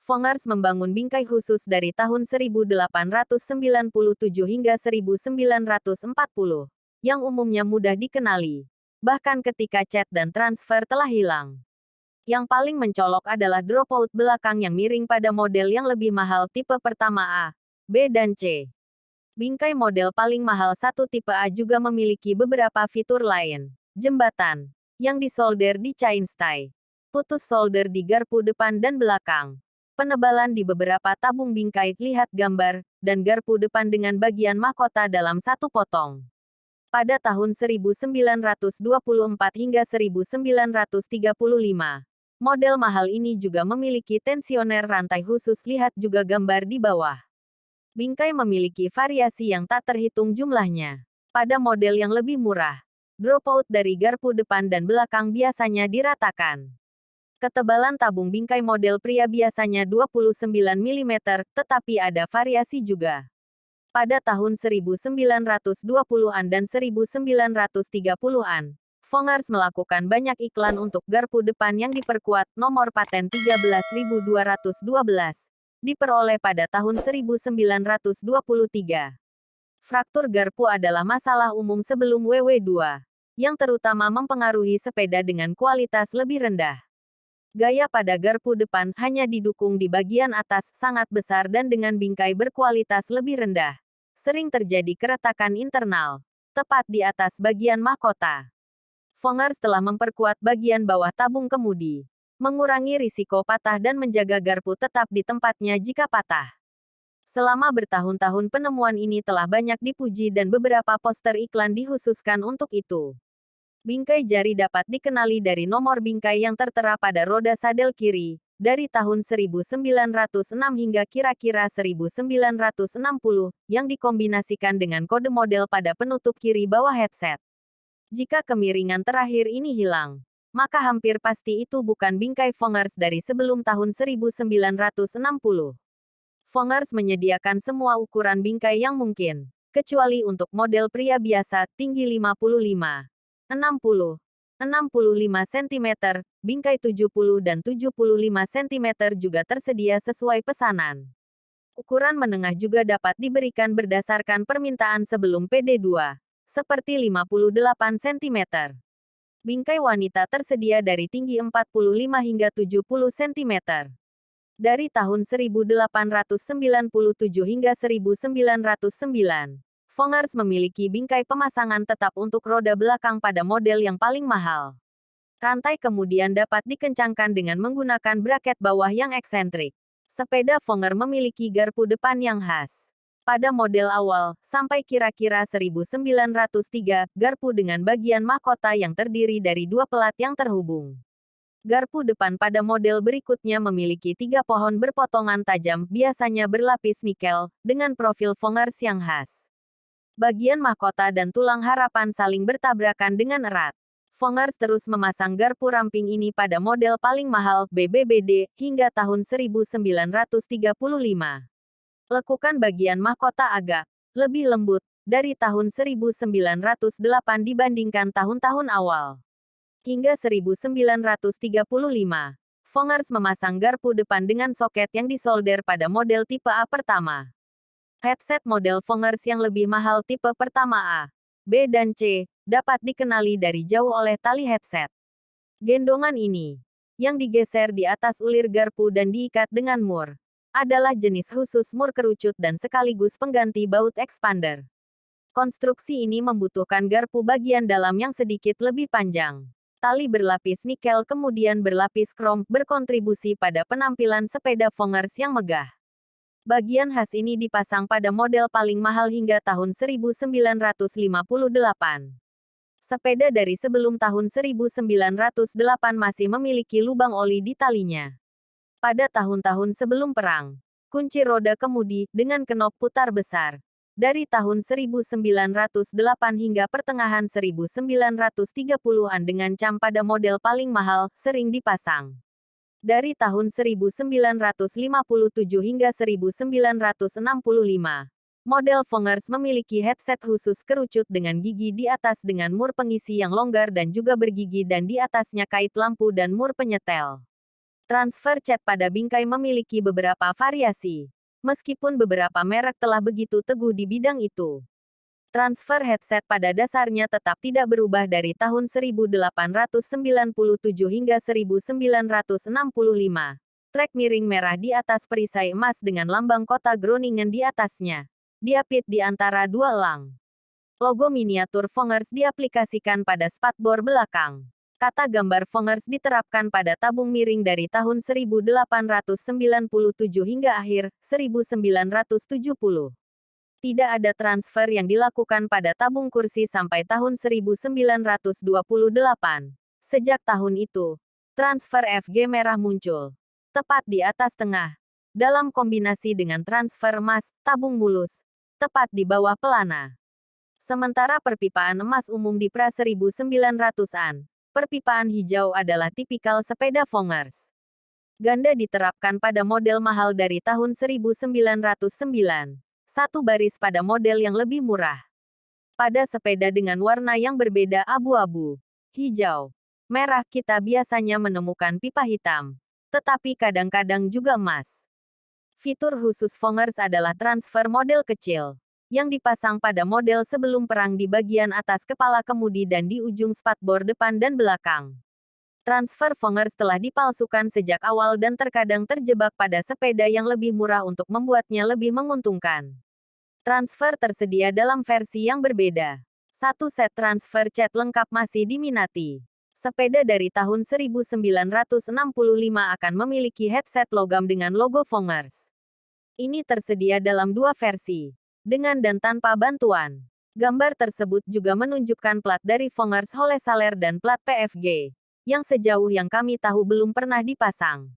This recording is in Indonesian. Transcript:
Fongers membangun bingkai khusus dari tahun 1897 hingga 1940, yang umumnya mudah dikenali. Bahkan ketika cat dan transfer telah hilang. Yang paling mencolok adalah dropout belakang yang miring pada model yang lebih mahal tipe pertama A, B dan C. Bingkai model paling mahal satu tipe A juga memiliki beberapa fitur lain. Jembatan, yang disolder di chainstay. Putus solder di garpu depan dan belakang. Penebalan di beberapa tabung bingkai, lihat gambar, dan garpu depan dengan bagian mahkota dalam satu potong. Pada tahun 1924 hingga 1935, model mahal ini juga memiliki tensioner rantai khusus, lihat juga gambar di bawah. Bingkai memiliki variasi yang tak terhitung jumlahnya. Pada model yang lebih murah, dropout dari garpu depan dan belakang biasanya diratakan. Ketebalan tabung bingkai model pria biasanya 29 mm, tetapi ada variasi juga. Pada tahun 1920-an dan 1930-an, Fongers melakukan banyak iklan untuk garpu depan yang diperkuat. Nomor paten 13212, diperoleh pada tahun 1923. Fraktur garpu adalah masalah umum sebelum WW2, yang terutama mempengaruhi sepeda dengan kualitas lebih rendah. Gaya pada garpu depan hanya didukung di bagian atas sangat besar dan dengan bingkai berkualitas lebih rendah. Sering terjadi keretakan internal, tepat di atas bagian mahkota. Fongers telah memperkuat bagian bawah tabung kemudi, mengurangi risiko patah dan menjaga garpu tetap di tempatnya jika patah. Selama bertahun-tahun penemuan ini telah banyak dipuji dan beberapa poster iklan dikhususkan untuk itu. Bingkai jari dapat dikenali dari nomor bingkai yang tertera pada roda sadel kiri, dari tahun 1906 hingga kira-kira 1960, yang dikombinasikan dengan kode model pada penutup kiri bawah headset. Jika kemiringan terakhir ini hilang, maka hampir pasti itu bukan bingkai Fongers dari sebelum tahun 1960. Fongers menyediakan semua ukuran bingkai yang mungkin, kecuali untuk model pria biasa, tinggi 55. 60, 65 cm, bingkai 70 dan 75 cm juga tersedia sesuai pesanan. Ukuran menengah juga dapat diberikan berdasarkan permintaan sebelum PD2, seperti 58 cm. Bingkai wanita tersedia dari tinggi 45 hingga 70 cm. Dari tahun 1897 hingga 1909. Fongers memiliki bingkai pemasangan tetap untuk roda belakang pada model yang paling mahal. Rantai kemudian dapat dikencangkan dengan menggunakan braket bawah yang eksentrik. Sepeda Fongers memiliki garpu depan yang khas. Pada model awal, sampai kira-kira 1903, garpu dengan bagian mahkota yang terdiri dari dua pelat yang terhubung. Garpu depan pada model berikutnya memiliki 3 pohon berpotongan tajam, biasanya berlapis nikel, dengan profil Fongers yang khas. Bagian mahkota dan tulang harapan saling bertabrakan dengan erat. Fongers terus memasang garpu ramping ini pada model paling mahal, BBBD, hingga tahun 1935. Lekukan bagian mahkota agak lebih lembut dari tahun 1908 dibandingkan tahun-tahun awal. Hingga 1935, Fongers memasang garpu depan dengan soket yang disolder pada model tipe A pertama. Headset model Fongers yang lebih mahal tipe pertama A, B dan C, dapat dikenali dari jauh oleh tali headset. Gendongan ini, yang digeser di atas ulir garpu dan diikat dengan mur, adalah jenis khusus mur kerucut dan sekaligus pengganti baut expander. Konstruksi ini membutuhkan garpu bagian dalam yang sedikit lebih panjang. Tali berlapis nikel kemudian berlapis krom, berkontribusi pada penampilan sepeda Fongers yang megah. Bagian khas ini dipasang pada model paling mahal hingga tahun 1958. Sepeda dari sebelum tahun 1908 masih memiliki lubang oli di talinya. Pada tahun-tahun sebelum perang, kunci roda kemudi, dengan knop putar besar. Dari tahun 1908 hingga pertengahan 1930-an dengan cam pada model paling mahal, sering dipasang. Dari tahun 1957 hingga 1965, model Fongers memiliki headset khusus kerucut dengan gigi di atas dengan mur pengisi yang longgar dan juga bergigi dan di atasnya kait lampu dan mur penyetel. Transfer cat pada bingkai memiliki beberapa variasi. Meskipun beberapa merek telah begitu teguh di bidang itu, transfer headset pada dasarnya tetap tidak berubah dari tahun 1897 hingga 1965. Trek miring merah di atas perisai emas dengan lambang kota Groningen di atasnya. Diapit di antara dua elang. Logo miniatur Vongers diaplikasikan pada spatbor belakang. Kata gambar Vongers diterapkan pada tabung miring dari tahun 1897 hingga akhir 1970. Tidak ada transfer yang dilakukan pada tabung kursi sampai tahun 1928. Sejak tahun itu, transfer FG merah muncul. Tepat di atas tengah. Dalam kombinasi dengan transfer emas, tabung mulus. Tepat di bawah pelana. Sementara perpipaan emas umum di pra 1900-an. Perpipaan hijau adalah tipikal sepeda Vongers. Ganda diterapkan pada model mahal dari tahun 1909. Satu baris pada model yang lebih murah. Pada sepeda dengan warna yang berbeda abu-abu, hijau, merah kita biasanya menemukan pipa hitam. Tetapi kadang-kadang juga emas. Fitur khusus Vongers adalah transfer model kecil yang dipasang pada model sebelum perang di bagian atas kepala kemudi dan di ujung spatbor depan dan belakang. Transfer Vongers telah dipalsukan sejak awal dan terkadang terjebak pada sepeda yang lebih murah untuk membuatnya lebih menguntungkan. Transfer tersedia dalam versi yang berbeda. Satu set transfer cat lengkap masih diminati. Sepeda dari tahun 1965 akan memiliki headset logam dengan logo Vongers. Ini tersedia dalam dua versi. Dengan dan tanpa bantuan. Gambar tersebut juga menunjukkan plat dari Vongers Hollenzalers dan plat PFG, yang sejauh yang kami tahu belum pernah dipasang.